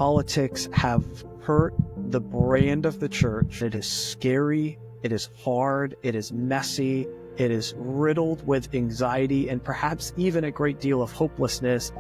politics have hurt the brand of the church. It is scary, it is hard, it is messy, it is riddled with anxiety and perhaps even a great deal of hopelessness.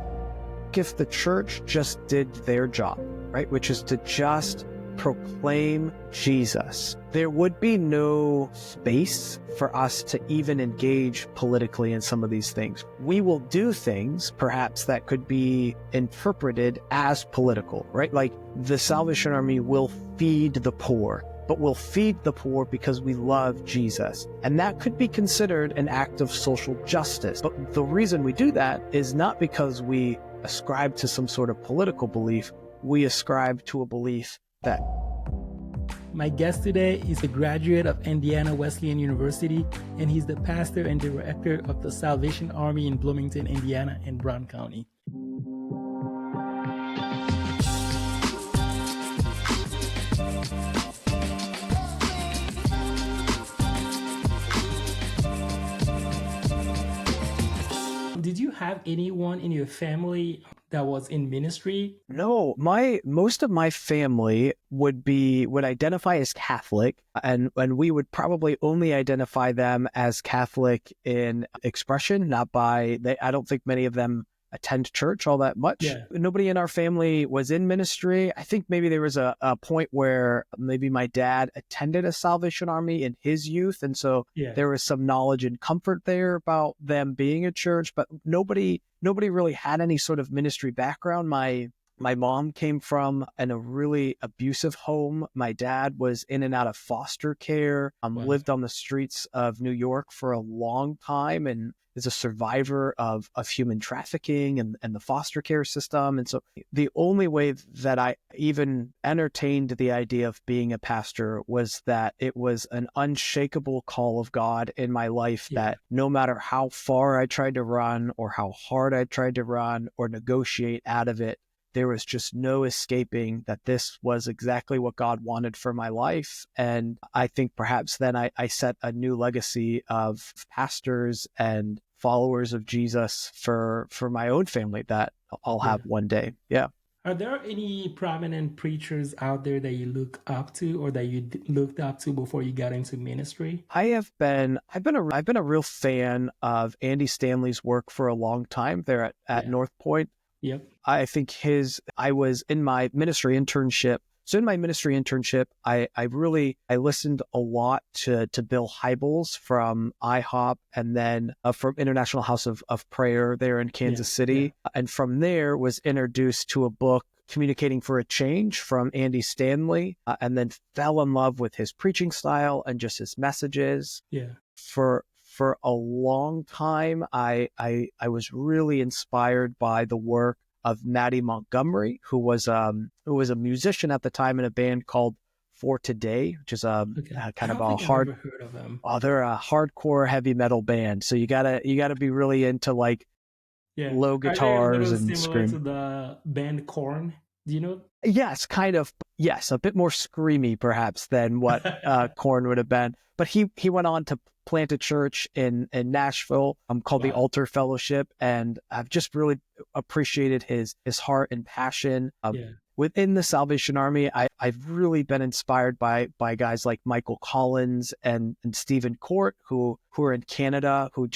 If the church just did their job, right, which is to just proclaim Jesus, there would be no space for us to even engage politically in some of these things. We will do things, perhaps, that could be interpreted as political, right? Like the Salvation Army will feed the poor, but we'll feed the poor because we love Jesus. And that could be considered an act of social justice. But the reason we do that is not because we ascribe to some sort of political belief. We ascribe to a belief that. My guest today is a graduate of Indiana Wesleyan University, and he's the pastor and director of the Salvation Army in Bloomington, Indiana, and Brown County. Did you have anyone in your family that was in ministry? No, most of my family would identify as Catholic, and we would probably only identify them as Catholic in expression, not by. I don't think many of them attend church all that much. Yeah. Nobody in our family was in ministry. I think maybe there was a point where maybe my dad attended a Salvation Army in his youth. And so there was some knowledge and comfort there about them being a church, but nobody really had any sort of ministry background. My mom came from a really abusive home. My dad was in and out of foster care, lived on the streets of New York for a long time, and is a survivor of human trafficking and the foster care system. And so the only way that I even entertained the idea of being a pastor was that it was an unshakable call of God in my life, that no matter how far I tried to run or how hard I tried to run or negotiate out of it, there was just no escaping that this was exactly what God wanted for my life. And I think perhaps then I set a new legacy of pastors and followers of Jesus for my own family that I'll have one day. Yeah. Are there any prominent preachers out there that you look up to or that you looked up to before you got into ministry? I've been a real fan of Andy Stanley's work for a long time there at North Point. Yep. I think I was in my ministry internship. So in my ministry internship, I listened a lot to Bill Hybels from IHOP and then from International House of Prayer there in Kansas City. Yeah. And from there was introduced to a book, Communicating for a Change, from Andy Stanley, and then fell in love with his preaching style and just his messages. Yeah. For a long time, I was really inspired by the work of Maddie Montgomery, who was a musician at the time in a band called For Today, which is kind of a hard. I've never heard of them. Oh, they're a hardcore heavy metal band. So you gotta be really into like low guitars and similar scream. To the band Korn. Do you know? Yes, kind of. Yes, a bit more screamy perhaps than what Korn would have been. But he went on to plant a church in Nashville called the Altar Fellowship, and I've just really appreciated his heart and passion. Within the Salvation Army, I've really been inspired by guys like Michael Collins and Stephen Court, who are in Canada, who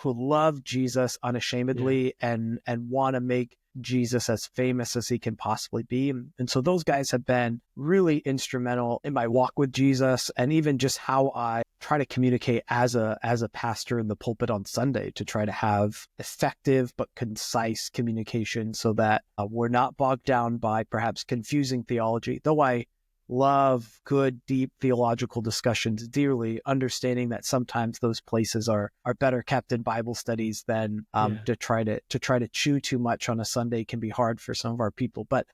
love Jesus unashamedly and want to make Jesus as famous as he can possibly be. And so those guys have been really instrumental in my walk with Jesus, and even just how I try to communicate as a pastor in the pulpit on Sunday, to try to have effective but concise communication so that we're not bogged down by perhaps confusing theology, though I love good, deep theological discussions dearly, understanding that sometimes those places are better kept in Bible studies than to try to chew too much on a Sunday can be hard for some of our people. But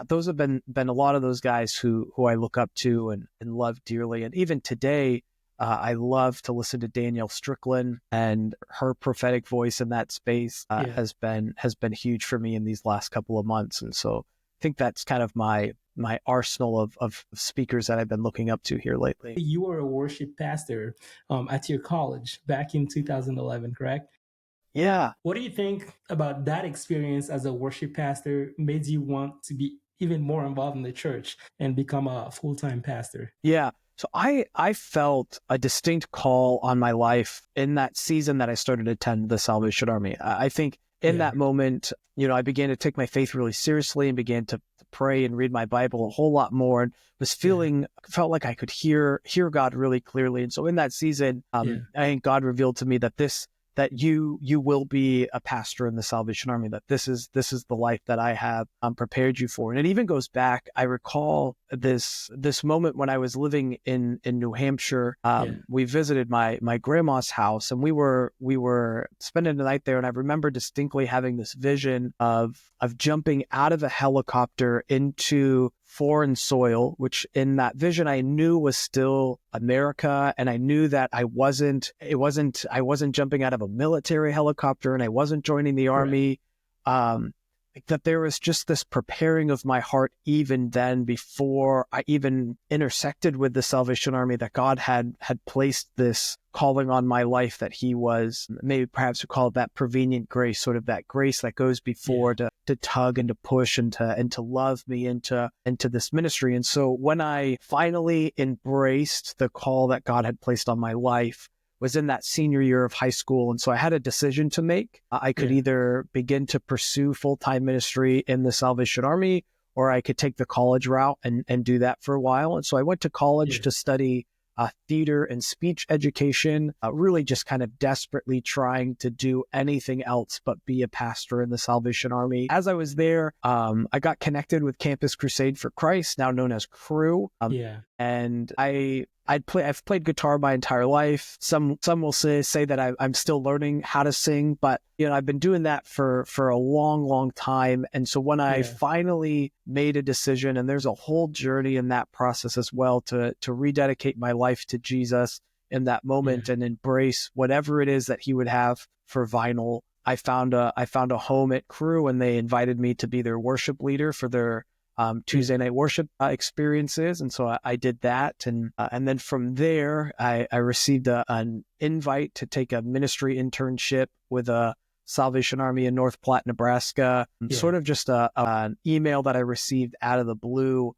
those have been a lot of those guys who I look up to and love dearly. And even today, I love to listen to Danielle Strickland, and her prophetic voice in that space has been huge for me in these last couple of months. And so I think that's kind of my arsenal of speakers that I've been looking up to here lately. You were a worship pastor at your college back in 2011, correct? Yeah. What do you think about that experience as a worship pastor made you want to be even more involved in the church and become a full-time pastor? Yeah. So I felt a distinct call on my life in that season that I started to attend the Salvation Army. I think in Yeah. that moment, I began to take my faith really seriously and began to pray and read my Bible a whole lot more, and felt like I could hear God really clearly. And so in that season, Yeah. I think God revealed to me that you will be a pastor in the Salvation Army, that this is the life that I have prepared you for. And it even goes back, I recall this moment when I was living in New Hampshire. Yeah. We visited my grandma's house, and we were spending the night there, and I remember distinctly having this vision of jumping out of a helicopter into foreign soil, which in that vision I knew was still America, and I knew that I wasn't jumping out of a military helicopter, and I wasn't joining the army. That there was just this preparing of my heart even then, before I even intersected with the Salvation Army, that God had placed this calling on my life, that he was, maybe perhaps we call it that prevenient grace, sort of that grace that goes before to tug and to push and to love me into this ministry. And so when I finally embraced the call that God had placed on my life, was in that senior year of high school. And so I had a decision to make. I could either begin to pursue full-time ministry in the Salvation Army, or I could take the college route and do that for a while. And so I went to college to study theater and speech education, really just kind of desperately trying to do anything else but be a pastor in the Salvation Army. As I was there, I got connected with Campus Crusade for Christ, now known as Cru. And I've played guitar my entire life. Some will say that I'm still learning how to sing, but I've been doing that for a long, long time. And so when I finally made a decision, and there's a whole journey in that process as well, to rededicate my life to Jesus in that moment and embrace whatever it is that he would have for Vinyl. I found a home at Cru, and they invited me to be their worship leader for their Tuesday night worship experiences. And so I did that. And then from there, I received an invite to take a ministry internship with a Salvation Army in North Platte, Nebraska, sort of just an email that I received out of the blue.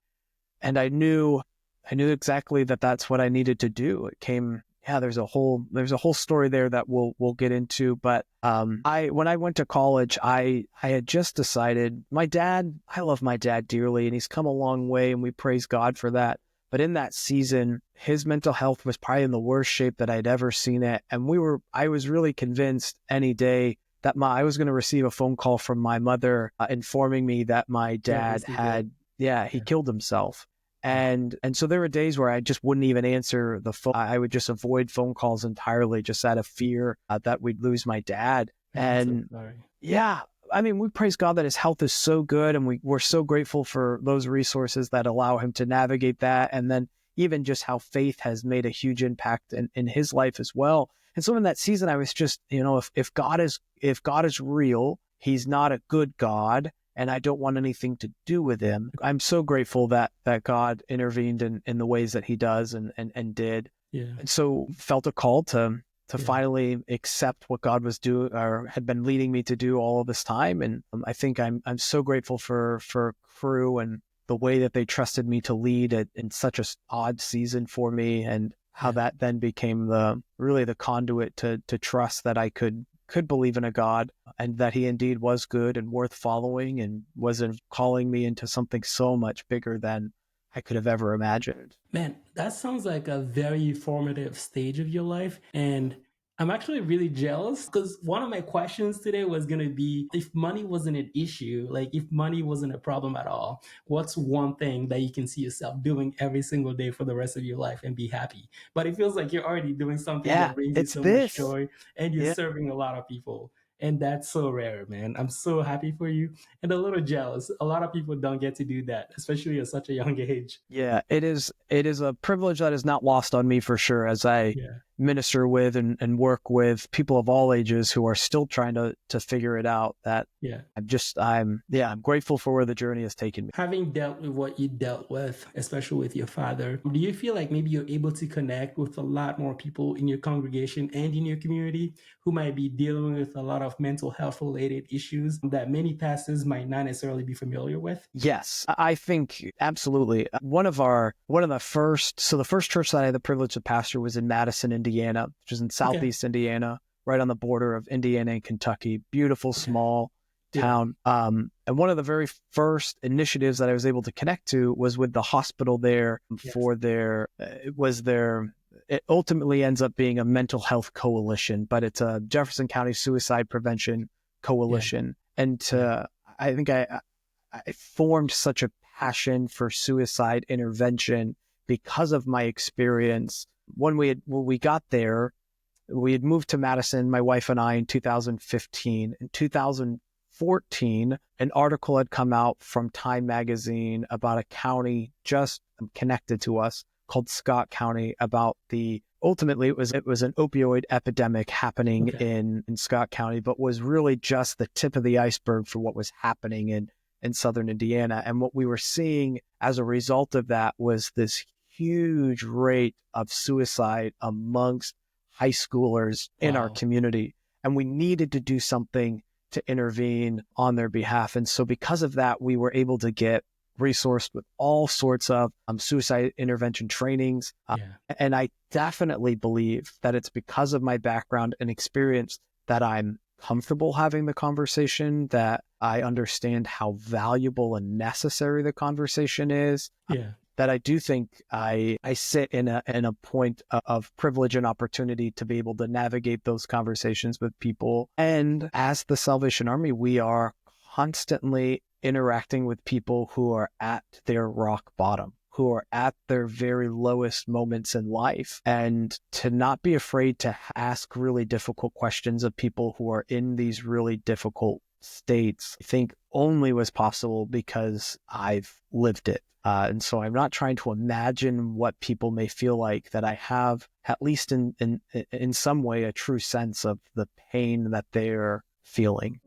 And I knew exactly that that's what I needed to do. It came, there's a whole story there that we'll get into. But when I went to college, I had just decided, I love my dad dearly, and he's come a long way, and we praise God for that. But in that season, his mental health was probably in the worst shape that I'd ever seen it. And I was really convinced any day that I was going to receive a phone call from my mother informing me that my dad he killed himself. And so there were days where I just wouldn't even answer the phone. I would just avoid phone calls entirely, just out of fear that we'd lose my dad. And we praise God that his health is so good, and we're so grateful for those resources that allow him to navigate that. And then even just how faith has made a huge impact in his life as well. And so in that season, I was just, if God is real, he's not a good God, and I don't want anything to do with him. I'm so grateful that God intervened in the ways that he does and did. And so felt a call to finally accept what God was doing, or had been leading me to do all of this time. And I think I'm so grateful for Cru and the way that they trusted me to lead in such a odd season for me, and how that then became the conduit to trust that I could believe in a God, and that he indeed was good and worth following, and was calling me into something so much bigger than I could have ever imagined. Man, that sounds like a very formative stage of your life. And I'm actually really jealous, because one of my questions today was going to be, if money wasn't an issue, like if money wasn't a problem at all, what's one thing that you can see yourself doing every single day for the rest of your life and be happy? But it feels like you're already doing something that brings you so much joy, and you're serving a lot of people. And that's so rare, man. I'm so happy for you, and a little jealous. A lot of people don't get to do that, especially at such a young age. Yeah, it is a privilege that is not lost on me, for sure, as I minister with and work with people of all ages who are still trying to figure it out, that I'm grateful for where the journey has taken me. Having dealt with what you dealt with, especially with your father, do you feel like maybe you're able to connect with a lot more people in your congregation and in your community who might be dealing with a lot of mental health related issues that many pastors might not necessarily be familiar with? Yes, I think absolutely. The first church that I had the privilege to pastor was in Madison, Indiana, which is in Southeast Indiana, right on the border of Indiana and Kentucky. Beautiful, small town. And one of the very first initiatives that I was able to connect to was with the hospital there for it ultimately ends up being a mental health coalition, but it's a Jefferson County Suicide Prevention Coalition. And I think I formed such a passion for suicide intervention because of my experience. When we got there, we had moved to Madison, my wife and I, in 2015. In 2014, an article had come out from Time magazine about a county just connected to us called Scott County, about ultimately it was an opioid epidemic happening in Scott County, but was really just the tip of the iceberg for what was happening in Southern Indiana. And what we were seeing as a result of that was this huge rate of suicide amongst high schoolers in our community. And we needed to do something to intervene on their behalf. And so because of that, we were able to get resourced with all sorts of suicide intervention trainings. And I definitely believe that it's because of my background and experience that I'm comfortable having the conversation, that I understand how valuable and necessary the conversation is. That I do think I sit in a point of privilege and opportunity to be able to navigate those conversations with people. And as the Salvation Army, we are constantly interacting with people who are at their rock bottom, who are at their very lowest moments in life, and to not be afraid to ask really difficult questions of people who are in these really difficult states, I think only was possible because I've lived it. And so I'm not trying to imagine what people may feel like, that I have, at least in some way, a true sense of the pain that they're feeling.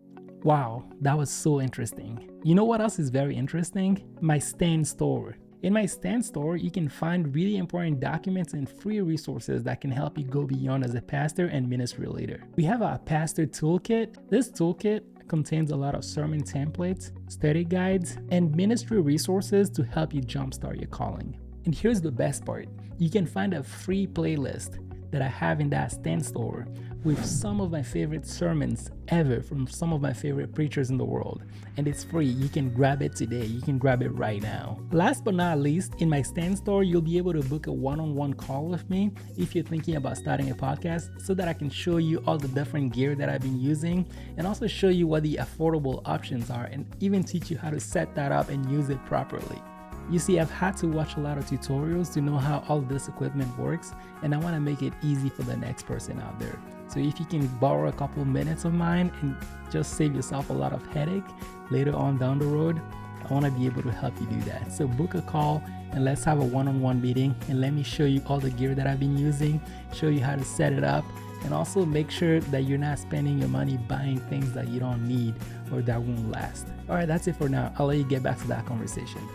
Wow, that was so interesting. You know what else is very interesting? My Stand store. In my Stand store, you can find really important documents and free resources that can help you go beyond as a pastor and ministry leader. We have our pastor toolkit. This toolkit contains a lot of sermon templates, study guides, and ministry resources to help you jumpstart your calling. And here's the best part. You can find a free playlist that I have in that Stand store with some of my favorite sermons ever from some of my favorite preachers in the world. And it's free. You can grab it today. You can grab it right now. Last but not least, in my Stand store, you'll be able to book a one-on-one call with me if you're thinking about starting a podcast, so that I can show you all the different gear that I've been using and also show you what the affordable options are and even teach you how to set that up and use it properly. You see, I've had to watch a lot of tutorials to know how all this equipment works, and I want to make it easy for the next person out there. So if you can borrow a couple minutes of mine and just save yourself a lot of headache later on down the road, I want to be able to help you do that. So book a call and let's have a one-on-one meeting, and let me show you all the gear that I've been using, show you how to set it up, and also make sure that you're not spending your money buying things that you don't need or that won't last. All right, that's it for now. I'll let you get back to that conversation.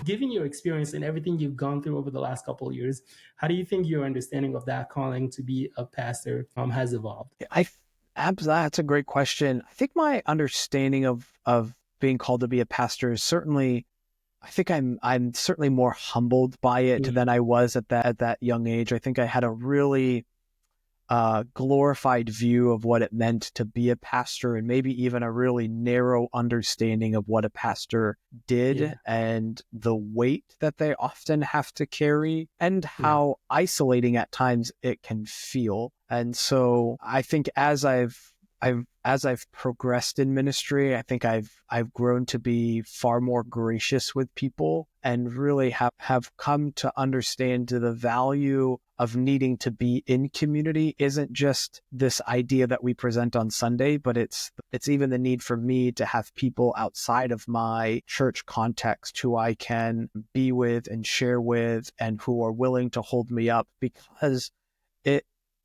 Given your experience and everything you've gone through over the last couple of years, how do you think your understanding of that calling to be a pastor has evolved? That's a great question. I think my understanding of being called to be a pastor is certainly, I think I'm certainly more humbled by it than I was at that young age. I think I had a really glorified view of what it meant to be a pastor, and maybe even a really narrow understanding of what a pastor did and the weight that they often have to carry, and how isolating at times it can feel. And so I think as I've progressed in ministry, I think I've grown to be far more gracious with people, and really have come to understand the value of needing to be in community isn't just this idea that we present on Sunday, but it's even the need for me to have people outside of my church context who I can be with and share with, and who are willing to hold me up, because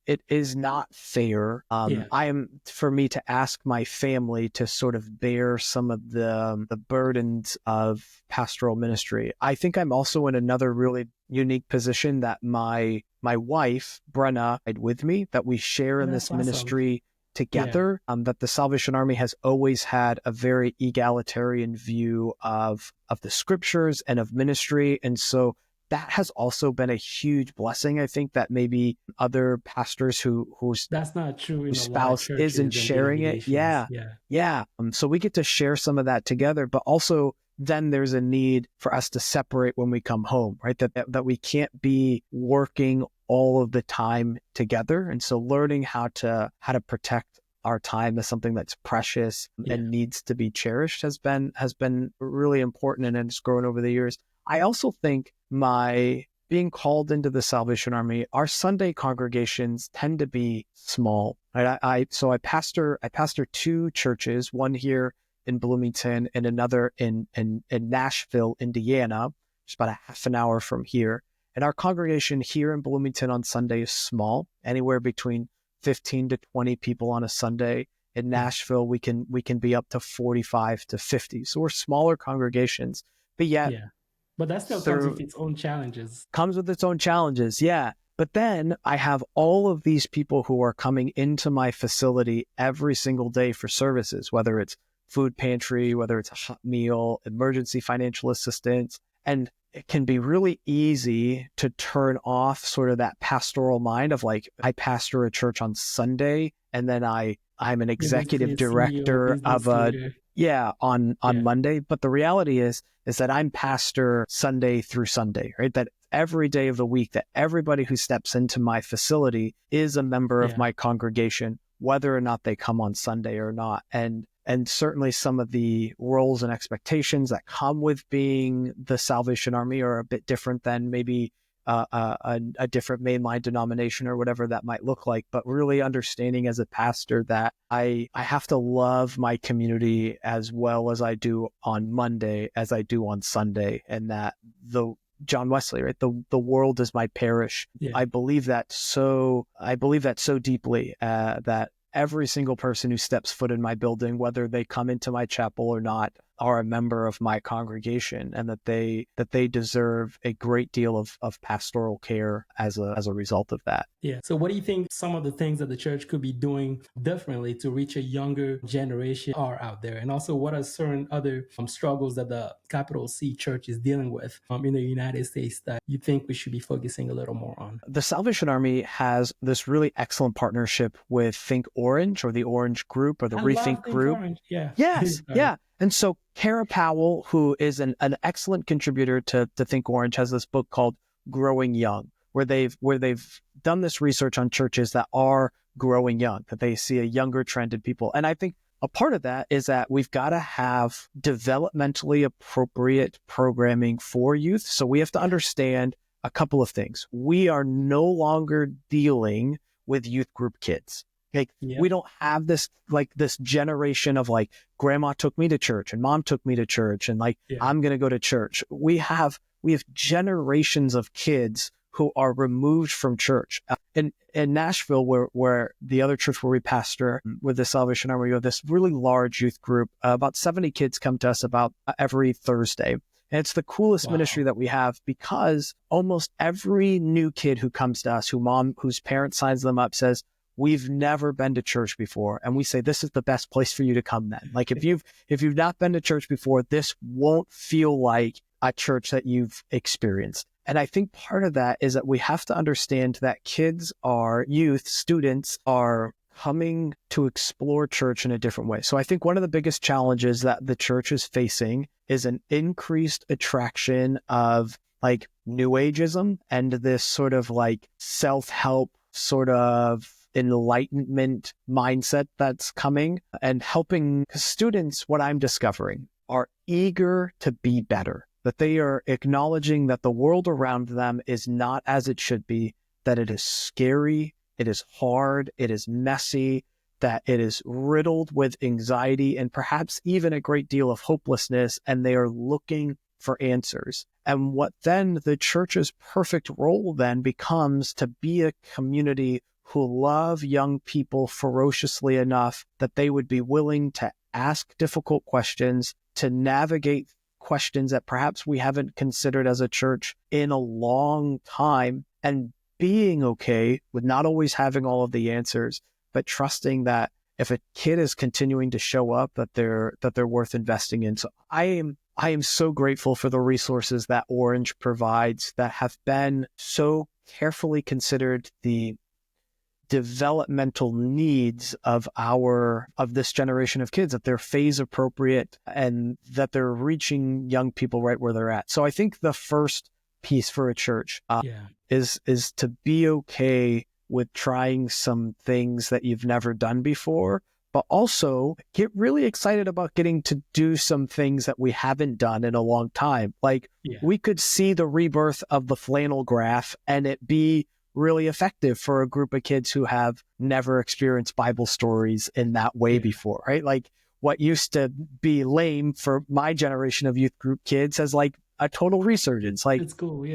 it is not fair. Yeah. For me to ask my family to sort of bear some of the burdens of pastoral ministry. I think I'm also in another really unique position that my wife, Brenna, with me, that we share Oh, in that's this awesome. ministry Yeah. together, that the Salvation Army has always had a very egalitarian view of the scriptures and of ministry. And so that has also been a huge blessing. I think that maybe other pastors whose That's not true in a lot of spouse isn't churches and sharing it. denominations. Yeah. Yeah. Yeah. So we get to share some of that together, but also then there's a need for us to separate when we come home, right? That we can't be working all of the time together. And so learning how to protect our time as something that's precious Yeah. and needs to be cherished has been really important, and it's grown over the years. I also think my being called into the Salvation Army, our Sunday congregations tend to be small. Right? So I pastor two churches, one here in Bloomington and another in Nashville, Indiana, just about a half an hour from here. And our congregation here in Bloomington on Sunday is small, anywhere between 15 to 20 people on a Sunday. In Nashville, we can be up to 45 to 50. So we're smaller congregations, but yet Yeah. But that still comes with its own challenges. comes with its own challenges. Yeah. But then I have all of these people who are coming into my facility every single day for services, whether it's food pantry, whether it's a hot meal, emergency financial assistance. And it can be really easy to turn off sort of that pastoral mind of like, I pastor a church on Sunday, and then I'm an executive CEO, director of business leader. on Yeah. Monday. But the reality is that I'm pastor Sunday through Sunday, right? That every day of the week, that everybody who steps into my facility is a member of Yeah. my congregation, whether or not they come on Sunday or not. And certainly some of the roles and expectations that come with being the Salvation Army are a bit different than maybe a different mainline denomination or whatever that might look like. But really understanding as a pastor that I have to love my community as well as I do on Monday, as I do on Sunday, and that the John Wesley, right? The world is my parish. Yeah. I believe that so deeply, that every single person who steps foot in my building, whether they come into my chapel or not, are a member of my congregation, and that they deserve a great deal of pastoral care as a result of that. Yeah. So what do you think some of the things that the church could be doing differently to reach a younger generation are out there? And also, what are certain other struggles that the capital C church is dealing with in the United States that you think we should be focusing a little more on? The Salvation Army has this really excellent partnership with Think Orange, or the Orange Group, or the I Rethink love Think Group. Orange. Yeah. Yes, yeah. And so Kara Powell, who is an excellent contributor to Think Orange, has this book called Growing Young, where they've done this research on churches that are growing young, that they see a younger trend in people. And I think a part of that is that we've got to have developmentally appropriate programming for youth. So we have to understand a couple of things. We are no longer dealing with youth group kids. Like, we don't have this generation of like, grandma took me to church and mom took me to church and I'm going to go to church. We have generations of kids who are removed from church. In Nashville, where the other church where we pastor with the Salvation Army, we have this really large youth group. About 70 kids come to us about every Thursday. And it's the coolest ministry that we have, because almost every new kid who comes to us, whose parent signs them up, says, we've never been to church before. And we say, this is the best place for you to come then. Like, if you've not been to church before, this won't feel like a church that you've experienced. And I think part of that is that we have to understand that students are coming to explore church in a different way. So I think one of the biggest challenges that the church is facing is an increased attraction of like New Ageism and this sort of like self-help sort of enlightenment mindset that's coming, and helping students. What I'm discovering are eager to be better, that they are acknowledging that the world around them is not as it should be, that it is scary, it is hard, it is messy, that it is riddled with anxiety and perhaps even a great deal of hopelessness, and they are looking for answers. And what then the church's perfect role then becomes to be a community who love young people ferociously enough that they would be willing to ask difficult questions, to navigate questions that perhaps we haven't considered as a church in a long time, and being okay with not always having all of the answers, but trusting that if a kid is continuing to show up, that they're worth investing in. So I am so grateful for the resources that Orange provides that have been so carefully considered the developmental needs of this generation of kids, that they're phase appropriate and that they're reaching young people right where they're at. So I think the first piece for a church is to be okay with trying some things that you've never done before, but also get really excited about getting to do some things that we haven't done in a long time. Like we could see the rebirth of the flannel graph and it be really effective for a group of kids who have never experienced Bible stories in that way before, right? Like what used to be lame for my generation of youth group kids has like a total resurgence. Like it's cool.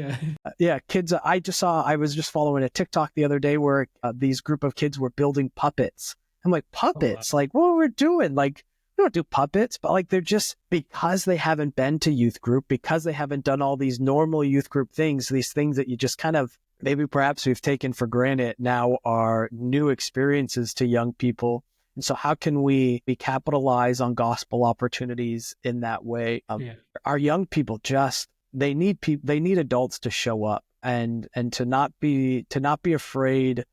Kids. I was just following a TikTok the other day where these group of kids were building puppets. I'm like, puppets? Like, what we're doing? Like, we don't do puppets, but like they're just, because they haven't been to youth group, because they haven't done all these normal youth group things, these things that you just kind of, maybe perhaps we've taken for granted, now are new experiences to young people. And so how can we capitalize on gospel opportunities in that way? Our young people they need adults to show up and to not be afraid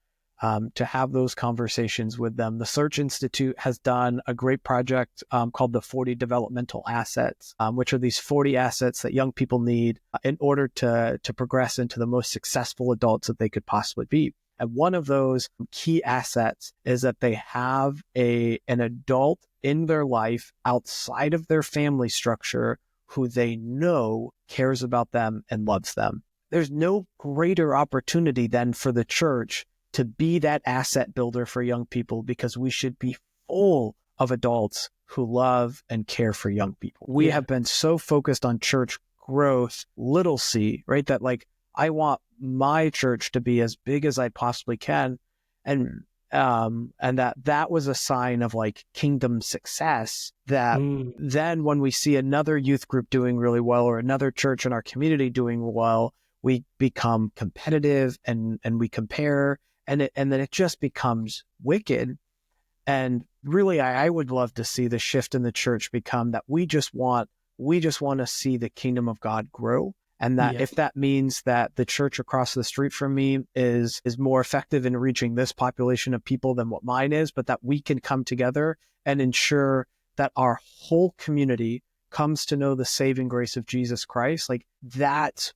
to have those conversations with them. The Search Institute has done a great project called the 40 Developmental Assets, which are these 40 assets that young people need in order to progress into the most successful adults that they could possibly be. And one of those key assets is that they have an adult in their life outside of their family structure who they know cares about them and loves them. There's no greater opportunity than for the church to be that asset builder for young people, because we should be full of adults who love and care for young people. We have been so focused on church growth, little c, right? That like, I want my church to be as big as I possibly can. And that was a sign of like kingdom success, that then when we see another youth group doing really well or another church in our community doing well, we become competitive and we compare, and then it just becomes wicked. And really, I would love to see the shift in the church become that we just want to see the kingdom of God grow. And that if that means that the church across the street from me is more effective in reaching this population of people than what mine is, but that we can come together and ensure that our whole community comes to know the saving grace of Jesus Christ, like that's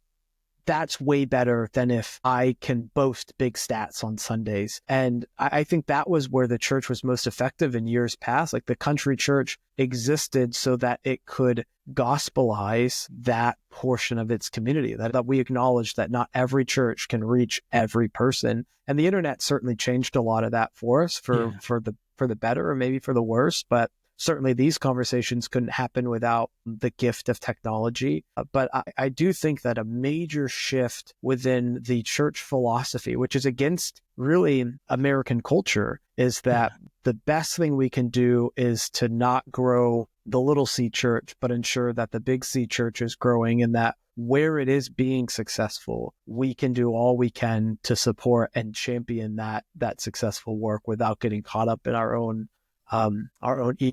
way better than if I can boast big stats on Sundays. And I think that was where the church was most effective in years past. Like the country church existed so that it could gospelize that portion of its community, that we acknowledge that not every church can reach every person. And the internet certainly changed a lot of that for us for the better or maybe for the worse. But certainly these conversations couldn't happen without the gift of technology. But I do think that a major shift within the church philosophy, which is against really American culture, is that the best thing we can do is to not grow the little C church, but ensure that the big C church is growing, and that where it is being successful, we can do all we can to support and champion that successful work without getting caught up in our own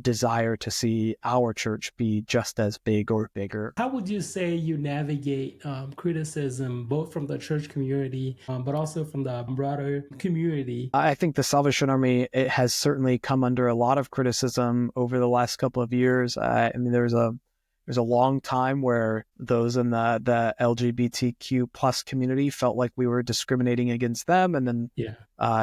desire to see our church be just as big or bigger. How would you say you navigate criticism, both from the church community, but also from the broader community? I think the Salvation Army, it has certainly come under a lot of criticism over the last couple of years. I mean, there's a long time where those in the LGBTQ plus community felt like we were discriminating against them. And then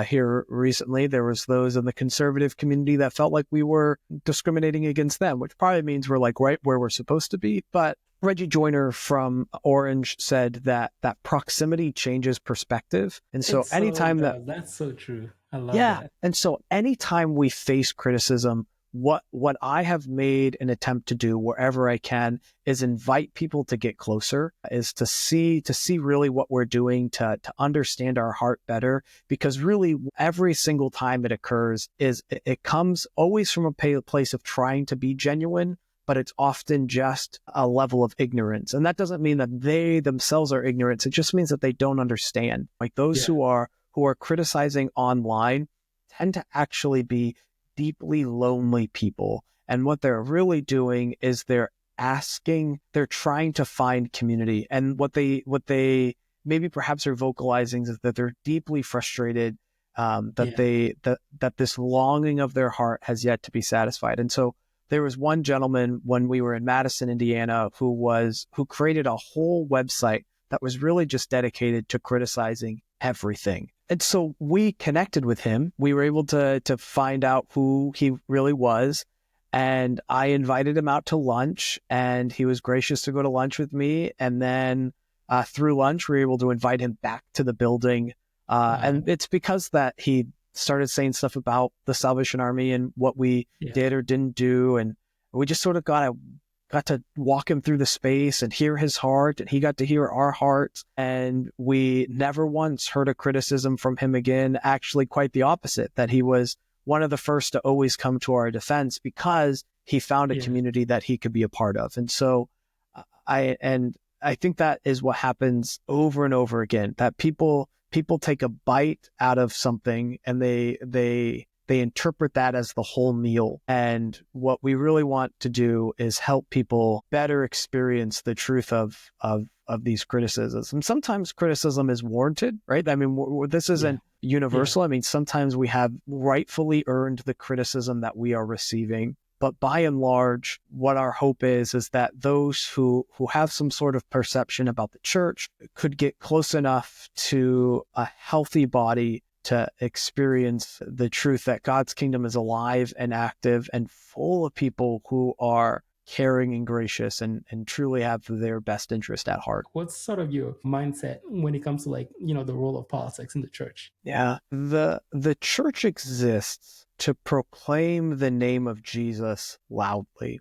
here recently, there was those in the conservative community that felt like we were discriminating against them, which probably means we're like right where we're supposed to be. But Reggie Joyner from Orange said that proximity changes perspective. And so anytime that's so true. I love that. And so anytime we face criticism, what I have made an attempt to do wherever I can is invite people to get closer, is to see really what we're doing, to understand our heart better, because really every single time it occurs it comes always from a place of trying to be genuine, but it's often just a level of ignorance. And that doesn't mean that they themselves are ignorant. It just means that they don't understand. Like those who are criticizing online tend to actually be deeply lonely people. And what they're really doing is they're trying to find community. And what they maybe perhaps are vocalizing is that they're deeply frustrated, that this longing of their heart has yet to be satisfied. And so there was one gentleman when we were in Madison, Indiana, who created a whole website that was really just dedicated to criticizing everything. And so we connected with him. We were able to find out who he really was. And I invited him out to lunch, and he was gracious to go to lunch with me. And then through lunch, we were able to invite him back to the building. And it's because that he started saying stuff about the Salvation Army and what we did or didn't do. And we just sort of got to walk him through the space and hear his heart, and he got to hear our hearts. And we never once heard a criticism from him again. Actually, quite the opposite, that he was one of the first to always come to our defense because he found a community that he could be a part of. And so I think that is what happens over and over again, that people take a bite out of something and they interpret that as the whole meal. And what we really want to do is help people better experience the truth of these criticisms. And sometimes criticism is warranted, right? I mean, this isn't universal. I mean, sometimes we have rightfully earned the criticism that we are receiving. But by and large, what our hope is that those who have some sort of perception about the church could get close enough to a healthy body to experience the truth that God's kingdom is alive and active and full of people who are caring and gracious and truly have their best interest at heart. What's sort of your mindset when it comes to the role of politics in the church? Yeah, the church exists to proclaim the name of Jesus loudly,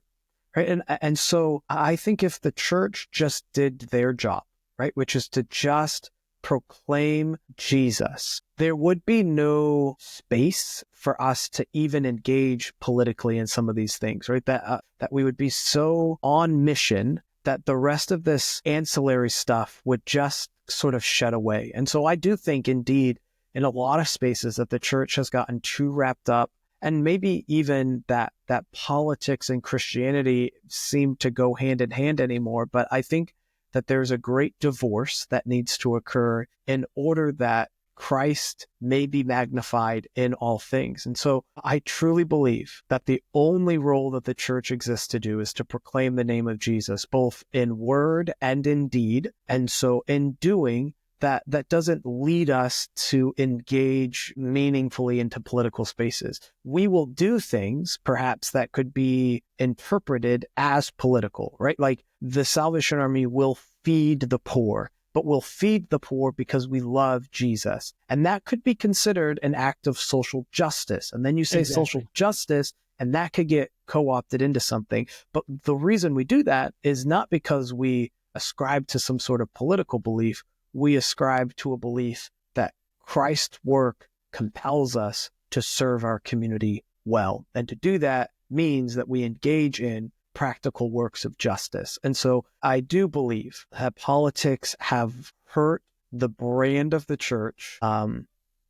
right? And so I think if the church just did their job, right, which is to just proclaim Jesus, there would be no space for us to even engage politically in some of these things, right? That we would be so on mission that the rest of this ancillary stuff would just sort of shed away. And so I do think, indeed, in a lot of spaces that the church has gotten too wrapped up, and maybe even that politics and Christianity seem to go hand in hand anymore. But I think that there's a great divorce that needs to occur in order that Christ may be magnified in all things. And so I truly believe that the only role that the church exists to do is to proclaim the name of Jesus, both in word and in deed. And so in doing that, that doesn't lead us to engage meaningfully into political spaces. We will do things perhaps that could be interpreted as political, right? Like the Salvation Army will feed the poor, but we'll feed the poor because we love Jesus. And that could be considered an act of social justice. And then you say social justice, and that could get co-opted into something. But the reason we do that is not because we ascribe to some sort of political belief. We ascribe to a belief that Christ's work compels us to serve our community well. And to do that means that we engage in practical works of justice. And so I do believe that politics have hurt the brand of the church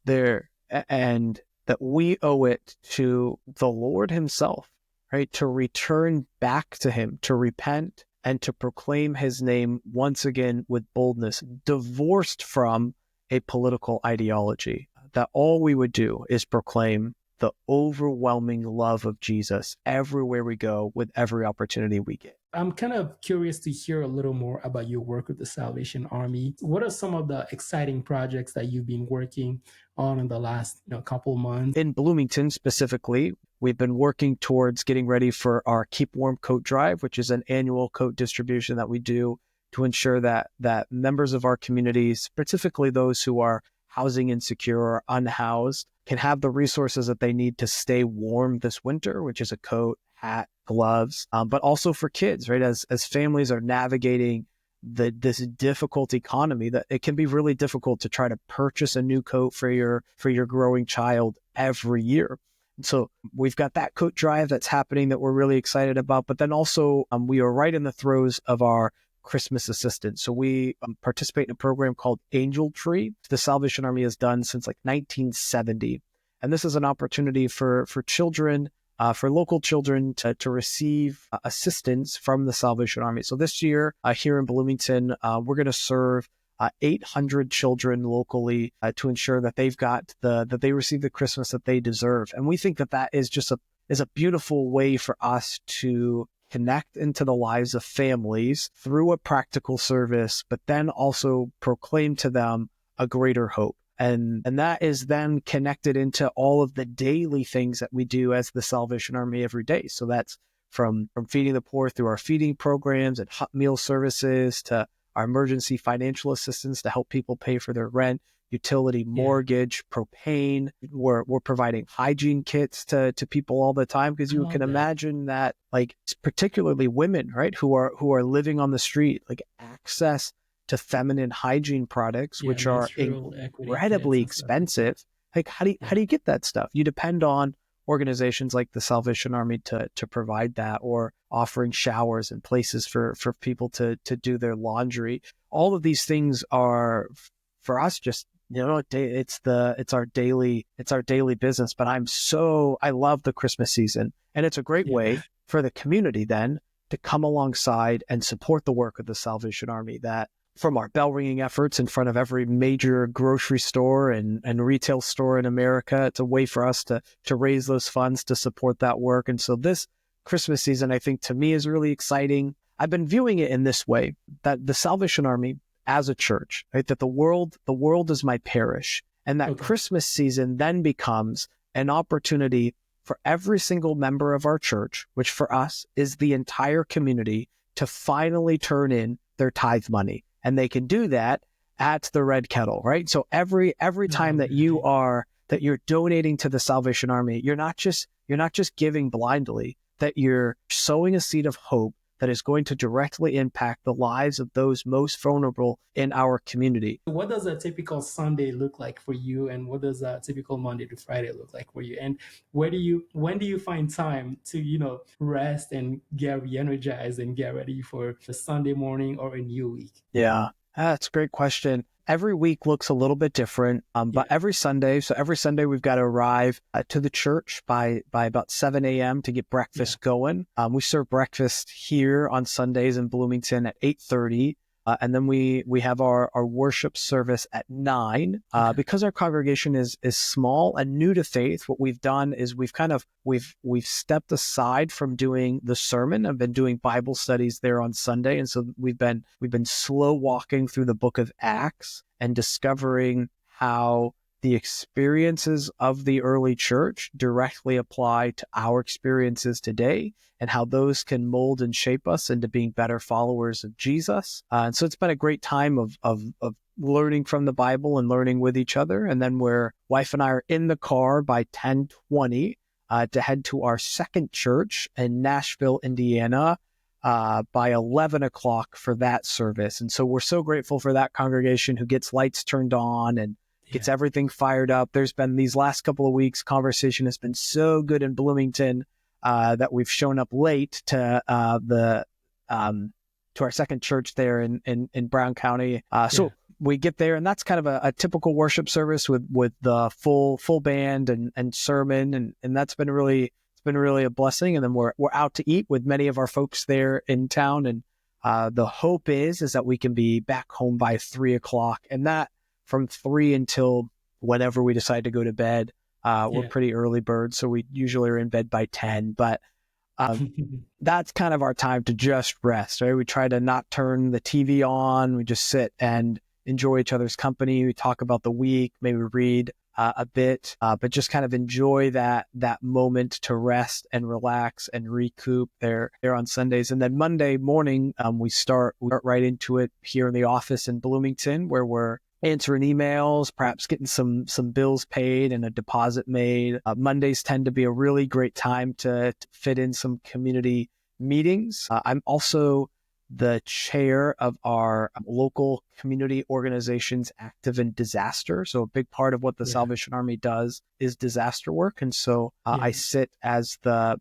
there, and that we owe it to the Lord himself, right, to return back to him, to repent and to proclaim his name once again with boldness, divorced from a political ideology. That all we would do is proclaim the overwhelming love of Jesus everywhere we go with every opportunity we get. I'm kind of curious to hear a little more about your work with the Salvation Army. What are some of the exciting projects that you've been working on in the last couple months? In Bloomington specifically, we've been working towards getting ready for our Keep Warm Coat Drive, which is an annual coat distribution that we do to ensure that members of our communities, specifically those who are housing insecure or unhoused, can have the resources that they need to stay warm this winter, which is a coat, hat, gloves, but also for kids, right? As families are navigating this difficult economy, that it can be really difficult to try to purchase a new coat for your growing child every year. And so we've got that coat drive that's happening that we're really excited about. But then also we are right in the throes of our Christmas assistance. So we participate in a program called Angel Tree. The Salvation Army has done since like 1970. And this is an opportunity for children, for local children to receive assistance from the Salvation Army. So this year here in Bloomington, we're going to serve 800 children locally to ensure that that they receive the Christmas that they deserve. And we think that is just a beautiful way for us to connect into the lives of families through a practical service, but then also proclaim to them a greater hope. And that is then connected into all of the daily things that we do as the Salvation Army every day. So that's from feeding the poor through our feeding programs and hot meal services to our emergency financial assistance to help people pay for their rent, utility, mortgage, propane. We're providing hygiene kits to people all the time, because you can imagine that, like, particularly women, right, who are living on the street, like access to feminine hygiene products, which are incredibly expensive. Like, how do you get that stuff? You depend on organizations like the Salvation Army to provide that, or offering showers and places for people to do their laundry. All of these things are, for us, just, it's our daily business. But I love the Christmas season, and it's a great way for the community then to come alongside and support the work of the Salvation Army. That from our bell ringing efforts in front of every major grocery store and retail store in America, it's a way for us to raise those funds to support that work. And so this Christmas season, I think, to me, is really exciting. I've been viewing it in this way, that the Salvation Army as a church, right, that the world is my parish, and that Christmas season then becomes an opportunity for every single member of our church, which for us is the entire community, to finally turn in their tithe money. And they can do that at the Red Kettle, right? So every time that you're donating to the Salvation Army, you're not just giving blindly, that you're sowing a seed of hope that is going to directly impact the lives of those most vulnerable in our community. What does a typical Sunday look like for you, and what does a typical Monday to Friday look like for you? And when do you find time to, rest and get re-energized and get ready for the Sunday morning or a new week? Yeah, that's a great question. Every week looks a little bit different, but every Sunday we've got to arrive to the church by about 7 a.m. to get breakfast going. We serve breakfast here on Sundays in Bloomington at 8:30. And then we have our worship service at 9. Because our congregation is small and new to faith, what we've done is we've stepped aside from doing the sermon. I've been doing Bible studies there on Sunday, and so we've been slow walking through the book of Acts and discovering how the experiences of the early church directly apply to our experiences today, and how those can mold and shape us into being better followers of Jesus. And so it's been a great time of learning from the Bible and learning with each other. And then wife and I are in the car by 10:20 to head to our second church in Nashville, Indiana, by 11 o'clock for that service. And so we're so grateful for that congregation who gets lights turned on and gets everything fired up. There's been these last couple of weeks, conversation has been so good in Bloomington that we've shown up late to our second church there in Brown County. So we get there, and that's kind of a typical worship service with the full band and sermon, and that's been really a blessing. And then we're out to eat with many of our folks there in town, and the hope is that we can be back home by 3 o'clock, and that from 3 until whenever we decide to go to bed. We're pretty early birds, so we usually are in bed by 10, but that's kind of our time to just rest, right? We try to not turn the TV on. We just sit and enjoy each other's company. We talk about the week, maybe read a bit, but just kind of enjoy that moment to rest and relax and recoup there on Sundays. And then Monday morning, we start right into it here in the office in Bloomington, where we're answering emails, perhaps getting some bills paid and a deposit made. Mondays tend to be a really great time to fit in some community meetings. I'm also the chair of our local community organizations active in disaster. So a big part of what the Salvation Army does is disaster work. And so I sit as the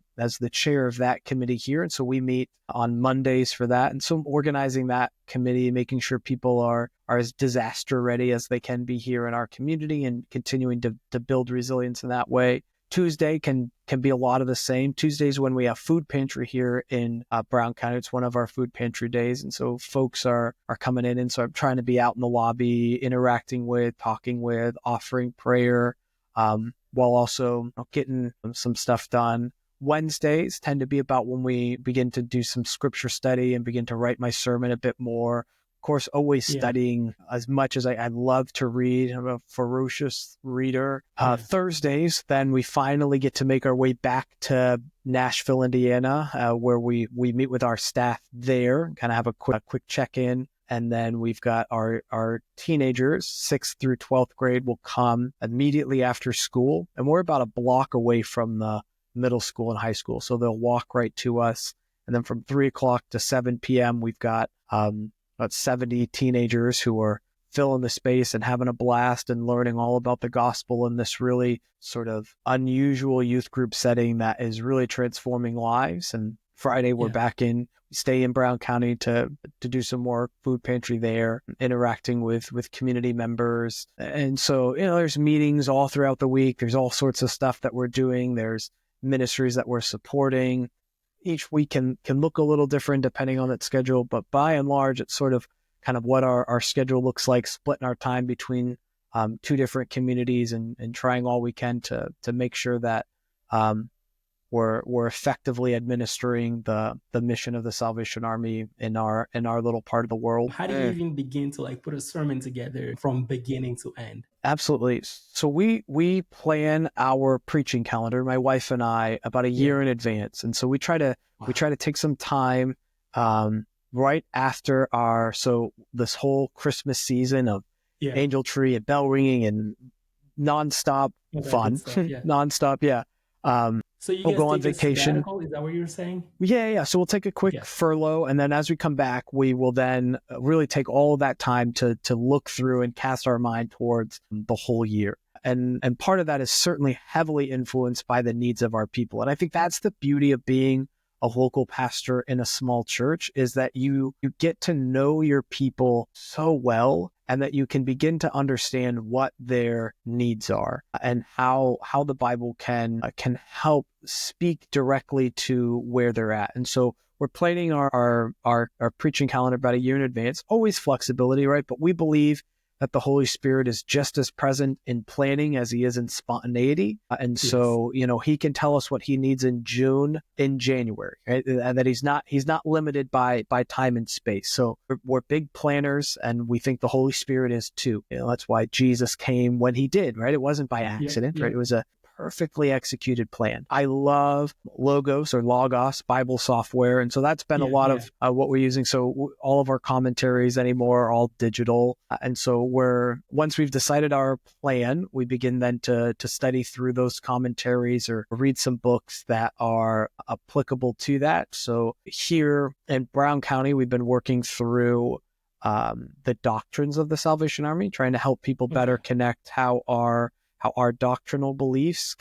chair of that committee here. And so we meet on Mondays for that. And so I'm organizing that committee, making sure people are as disaster ready as they can be here in our community and continuing to build resilience in that way. Tuesday can be a lot of the same. Tuesdays when we have food pantry here in Brown County. It's one of our food pantry days. And so folks are coming in. And so I'm trying to be out in the lobby, interacting with, talking with, offering prayer, while also getting some stuff done. Wednesdays tend to be about when we begin to do some scripture study and begin to write my sermon a bit more. Of course, always studying as much as I love to read. I'm a ferocious reader. Thursdays, then we finally get to make our way back to Nashville, Indiana, where we meet with our staff there, kind of have a quick check-in. And then we've got our teenagers, 6th through 12th grade, will come immediately after school. And we're about a block away from the middle school and high school. So they'll walk right to us. And then from 3 o'clock to 7 p.m., we've got about 70 teenagers who are filling the space and having a blast and learning all about the gospel in this really sort of unusual youth group setting that is really transforming lives. And Friday, we're back in, stay in Brown County to do some more food pantry there, interacting with community members. And so, there's meetings all throughout the week. There's all sorts of stuff that we're doing. There's ministries that we're supporting. Each week can look a little different depending on its schedule, but by and large, it's sort of kind of what our schedule looks like, splitting our time between two different communities and trying all we can to make sure that we're effectively administering the mission of the Salvation Army in our little part of the world. How do you even begin to put a sermon together from beginning to end? Absolutely. So we plan our preaching calendar, my wife and I, about a year in advance, and so we try to take some time right after this whole Christmas season of angel tree and bell ringing and nonstop fun, nonstop. So you we'll guys go on take a vacation. sabbatical? Is that what you're saying? Yeah. So we'll take a quick furlough, and then as we come back, we will then really take all of that time to look through and cast our mind towards the whole year. And part of that is certainly heavily influenced by the needs of our people. And I think that's the beauty of being a local pastor in a small church, is that you get to know your people so well, and that you can begin to understand what their needs are and how the Bible can help speak directly to where they're at. And so we're planning our preaching calendar about a year in advance. Always flexibility, right? But we believe that the Holy Spirit is just as present in planning as he is in spontaneity. And so, he can tell us what he needs in June, in January, right? And that he's not limited by time and space. So we're big planners, and we think the Holy Spirit is too. That's why Jesus came when he did, right? It wasn't by accident, right? It was a perfectly executed plan. I love Logos Bible software. And so that's been a lot of what we're using. So all of our commentaries anymore are all digital. And so once we've decided our plan, we begin then to study through those commentaries or read some books that are applicable to that. So here in Brown County, we've been working through the doctrines of the Salvation Army, trying to help people better connect how our doctrinal beliefs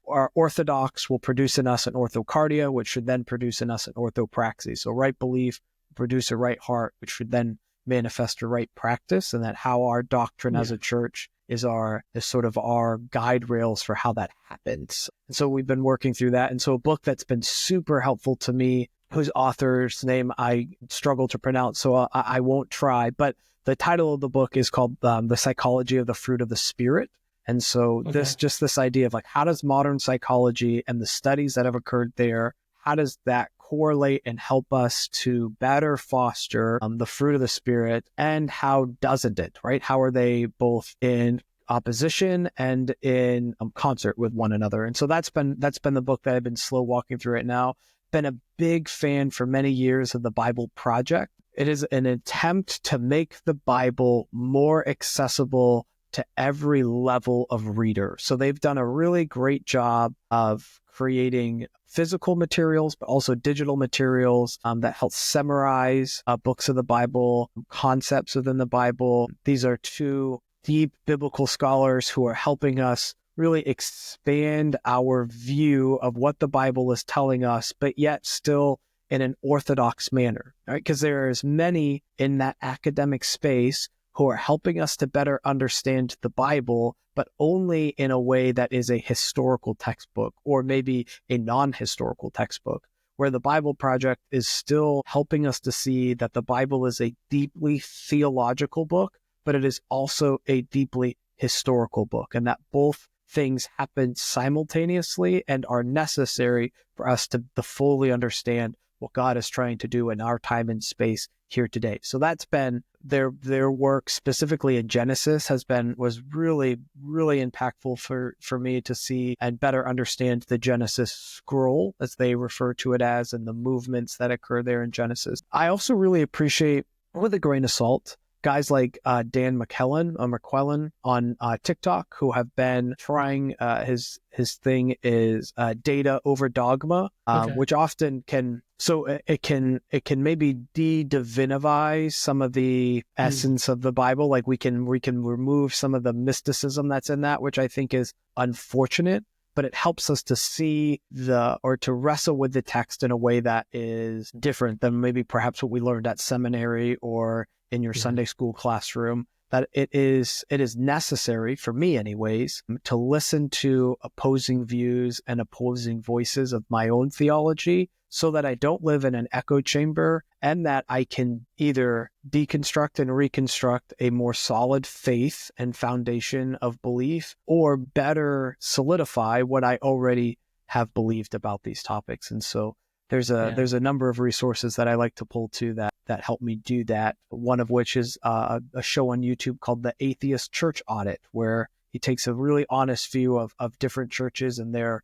our orthodox will produce in us an orthocardia, which should then produce in us an orthopraxy. So right belief produce a right heart, which should then manifest a right practice, and that how our doctrine as a church is sort of our guide rails for how that happens. And so we've been working through that. And so a book that's been super helpful to me, whose author's name I struggle to pronounce, so I won't try, but the title of the book is called The Psychology of the Fruit of the Spirit. And so this idea of how does modern psychology and the studies that have occurred there, how does that correlate and help us to better foster the fruit of the Spirit, and how doesn't it, right? How are they both in opposition and in concert with one another? And so that's been the book that I've been slow walking through right now. been a big fan for many years of the Bible Project. It is an attempt to make the Bible more accessible to every level of reader. So they've done a really great job of creating physical materials, but also digital materials that help summarize books of the Bible, concepts within the Bible. These are two deep biblical scholars who are helping us really expand our view of what the Bible is telling us, but yet still in an orthodox manner, right? Because there's many in that academic space who are helping us to better understand the Bible, but only in a way that is a historical textbook or maybe a non-historical textbook, where the Bible Project is still helping us to see that the Bible is a deeply theological book, but it is also a deeply historical book, and that both things happen simultaneously and are necessary for us to fully understand what God is trying to do in our time and space here today. So that's been their work specifically in Genesis was really, really impactful for me to see and better understand the Genesis scroll, as they refer to it as, and the movements that occur there in Genesis. I also really appreciate, with a grain of salt, guys like Dan McQuillan on TikTok, who have been trying, his thing is data over dogma, which often can, so it can maybe de-divinify some of the essence of the Bible. Like we can remove some of the mysticism that's in that, which I think is unfortunate, but it helps us to see to wrestle with the text in a way that is different than maybe perhaps what we learned at seminary or in your Sunday school classroom. That it is necessary, for me anyways, to listen to opposing views and opposing voices of my own theology, so that I don't live in an echo chamber, and that I can either deconstruct and reconstruct a more solid faith and foundation of belief, or better solidify what I already have believed about these topics. And so there's a number of resources that I like to pull to that help me do that. One of which is a show on YouTube called The Atheist Church Audit, where he takes a really honest view of different churches and their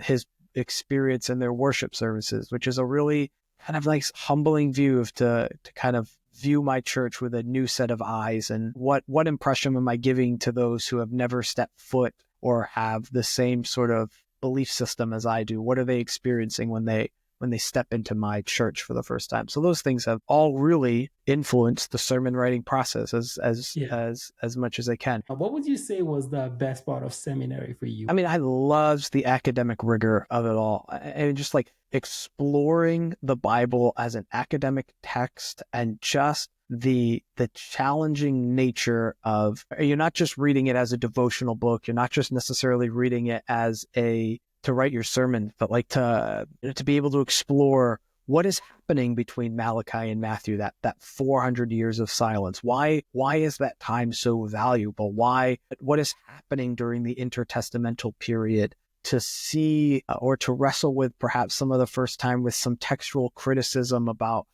his experience in their worship services, which is a really kind of nice, humbling view to kind of view my church with a new set of eyes, and what impression am I giving to those who have never stepped foot or have the same sort of belief system as I do. What are they experiencing when they step into my church for the first time? So those things have all really influenced the sermon writing process as much as they can. What would you say was the best part of seminary for you? I mean, I loved the academic rigor of it all, and just like exploring the Bible as an academic text, and just the challenging nature of, you're not just reading it as a devotional book. You're not just necessarily reading it as to write your sermon, but like to be able to explore what is happening between Malachi and Matthew, that 400 years of silence. Why is that time so valuable? What is happening during the intertestamental period? To see or to wrestle with perhaps some of the first time with some textual criticism about,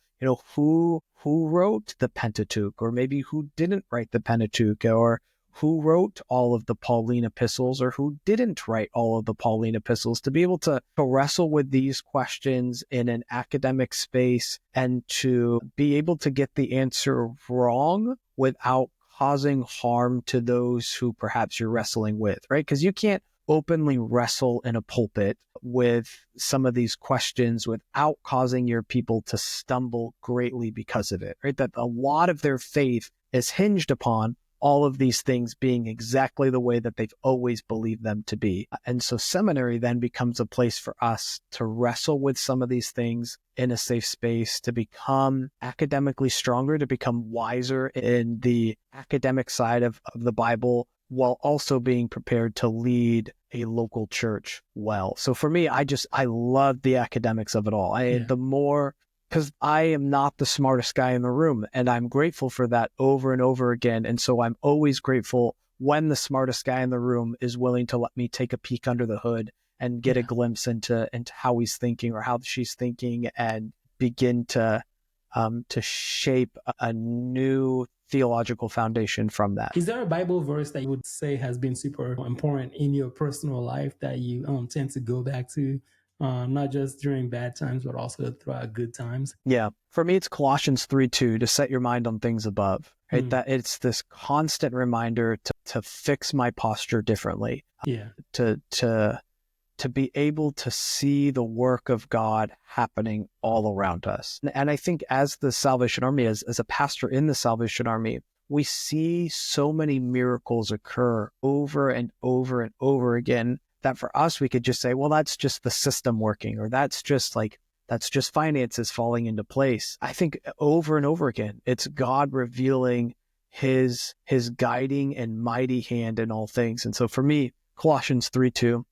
who wrote the Pentateuch, or maybe who didn't write the Pentateuch, or who wrote all of the Pauline epistles, or who didn't write all of the Pauline epistles. To be able to wrestle with these questions in an academic space, and to be able to get the answer wrong without causing harm to those who perhaps you're wrestling with, right? Because you can't openly wrestle in a pulpit with some of these questions without causing your people to stumble greatly because of it, right? That a lot of their faith is hinged upon all of these things being exactly the way that they've always believed them to be. And so seminary then becomes a place for us to wrestle with some of these things in a safe space, to become academically stronger, to become wiser in the academic side of the Bible, while also being prepared to lead a local church well. So for me, I love the academics of it all. Because I am not the smartest guy in the room, and I'm grateful for that over and over again. And so I'm always grateful when the smartest guy in the room is willing to let me take a peek under the hood and get a glimpse into how he's thinking or how she's thinking, and begin to shape a new theological foundation from that. Is there a Bible verse that you would say has been super important in your personal life that you tend to go back to not just during bad times, but also throughout good times. Yeah. For me, it's Colossians 3:2, to set your mind on things above, right? Mm. That it's this constant reminder to fix my posture differently, Yeah. to be able to see the work of God happening all around us. And I think as the Salvation Army, as a pastor in the Salvation Army, we see so many miracles occur over and over and over again that for us, we could just say, well, that's just the system working, or that's just finances falling into place. I think over and over again, it's God revealing his guiding and mighty hand in all things. And so for me, Colossians 3:2,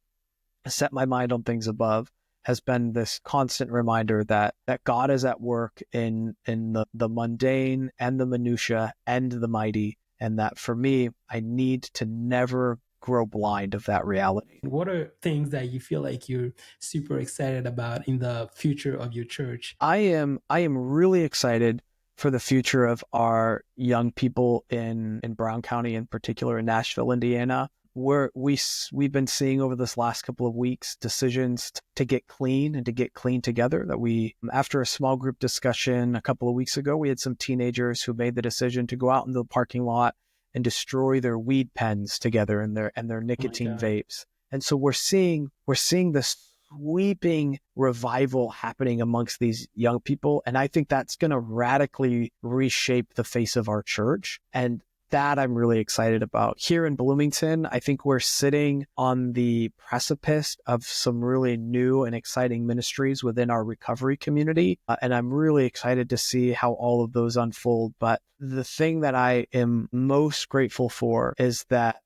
set my mind on things above, has been this constant reminder that God is at work in the mundane and the minutia and the mighty, and that for me, I need to never grow blind of that reality. What are things that you feel like you're super excited about in the future of your church? I am really excited for the future of our young people in Brown County, in particular in Nashville, Indiana, where we've been seeing over this last couple of weeks decisions to get clean and to get clean together. That we, after a small group discussion a couple of weeks ago, we had some teenagers who made the decision to go out into the parking lot and destroy their weed pens together and their nicotine vapes. And so we're seeing this sweeping revival happening amongst these young people. And I think that's going to radically reshape the face of our church. And that I'm really excited about. Here in Bloomington, I think we're sitting on the precipice of some really new and exciting ministries within our recovery community. And I'm really excited to see how all of those unfold. But the thing that I am most grateful for is that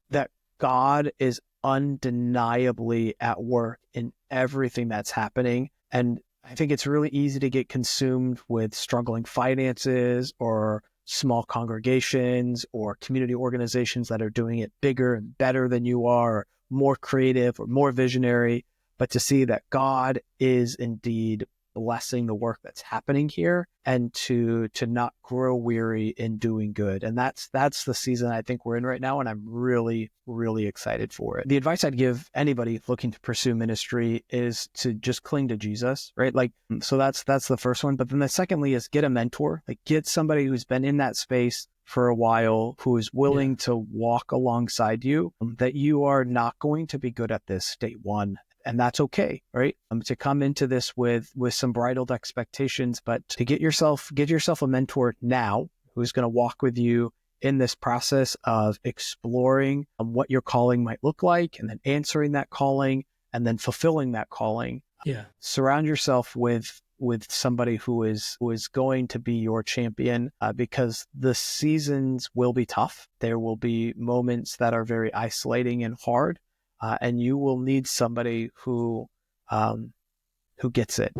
God is undeniably at work in everything that's happening. And I think it's really easy to get consumed with struggling finances or small congregations or community organizations that are doing it bigger and better than you are, or more creative or more visionary. But to see that God is indeed blessing the work that's happening here, and to not grow weary in doing good. And that's the season I think we're in right now. And I'm really, really excited for it. The advice I'd give anybody looking to pursue ministry is to just cling to Jesus, right? Like, so that's the first one. But then the secondly is get a mentor, like get somebody who's been in that space for a while, who is willing to walk alongside you, that you are not going to be good at this day one. And that's okay, right? To come into this with some bridled expectations, but to get yourself a mentor now who's going to walk with you in this process of exploring what your calling might look like, and then answering that calling, and then fulfilling that calling. Yeah. Surround yourself with somebody who is going to be your champion, because the seasons will be tough. There will be moments that are very isolating and hard. And you will need somebody who gets it.